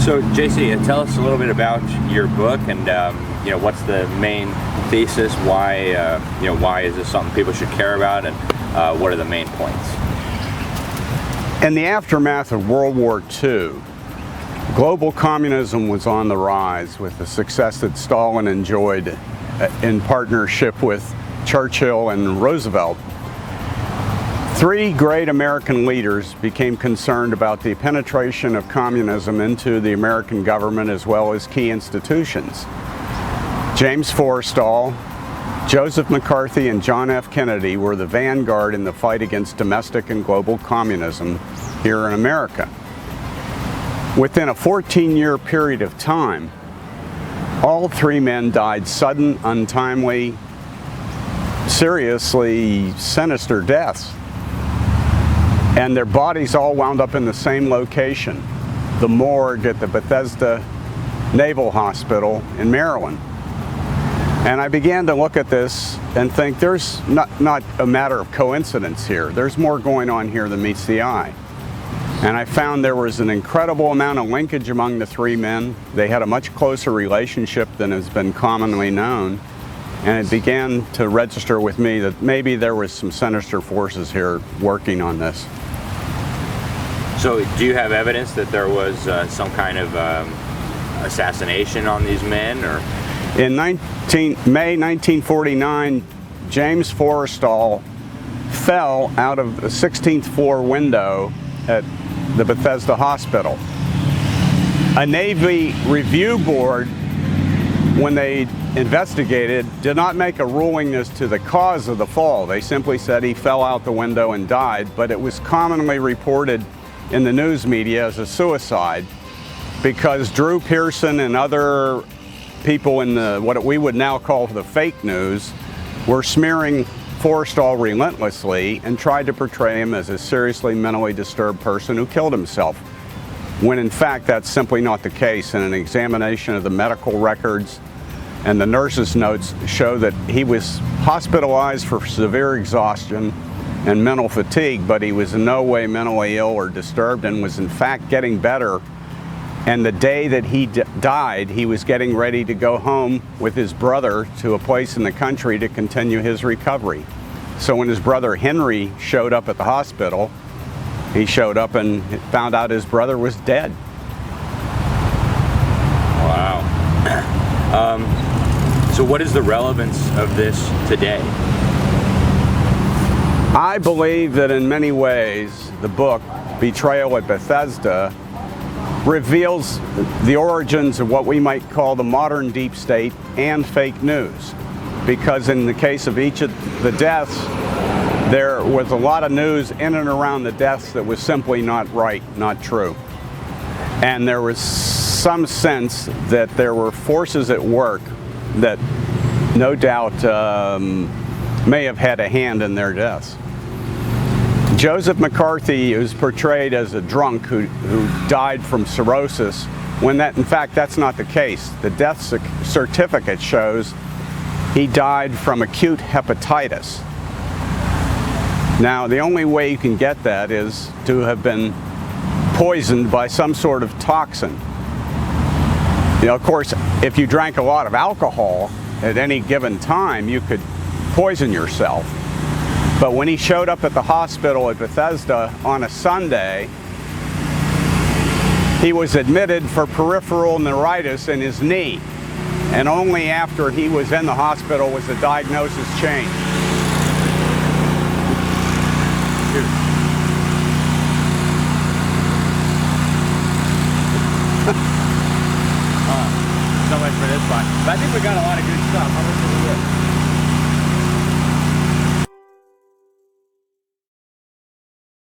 So, JC, tell us a little bit about your book, and what's the main thesis? Why, why is this something people should care about, and what are the main points? In the aftermath of World War II, global communism was on the rise with the success that Stalin enjoyed in partnership with Churchill and Roosevelt. Three great American leaders became concerned about the penetration of communism into the American government as well as key institutions. James Forrestal, Joseph McCarthy, and John F. Kennedy were the vanguard in the fight against domestic and global communism here in America. Within a 14-year period of time, all three men died sudden, untimely, seriously sinister deaths. And their bodies all wound up in the same location, the morgue at the Bethesda Naval Hospital in Maryland. And I began to look at this and think there's not a matter of coincidence here. There's more going on here than meets the eye. And I found there was an incredible amount of linkage among the three men. They had a much closer relationship than has been commonly known. And it began to register with me that maybe there was some sinister forces here working on this. So do you have evidence that there was some kind of assassination on these men? Or? In May 1949, James Forrestal fell out of the 16th floor window at the Bethesda Hospital. A Navy review board, when they investigated, did not make a ruling as to the cause of the fall. They simply said he fell out the window and died, but it was commonly reported in the news media as a suicide because Drew Pearson and other people in the what we would now call the fake news were smearing Forrestal relentlessly and tried to portray him as a seriously mentally disturbed person who killed himself, when in fact that's simply not the case. And an examination of the medical records and the nurses' notes show that he was hospitalized for severe exhaustion and mental fatigue, but he was in no way mentally ill or disturbed and was in fact getting better. And the day that he died, he was getting ready to go home with his brother to a place in the country to continue his recovery. So when his brother Henry showed up at the hospital, he showed up and found out his brother was dead. Wow. So what is the relevance of this today? I believe that in many ways, the book, Betrayal at Bethesda, reveals the origins of what we might call the modern deep state and fake news. Because in the case of each of the deaths, there was a lot of news in and around the deaths that was simply not right, not true. And there was some sense that there were forces at work that no doubt may have had a hand in their deaths. Joseph McCarthy is portrayed as a drunk who died from cirrhosis, when in fact that's not the case. The death certificate shows he died from acute hepatitis. Now, the only way you can get that is to have been poisoned by some sort of toxin. Of course, if you drank a lot of alcohol at any given time, you could poison yourself. But when he showed up at the hospital at Bethesda on a Sunday, he was admitted for peripheral neuritis in his knee. And only after he was in the hospital was the diagnosis changed. So much for this one. But I think we got a lot of good stuff. How much did we get?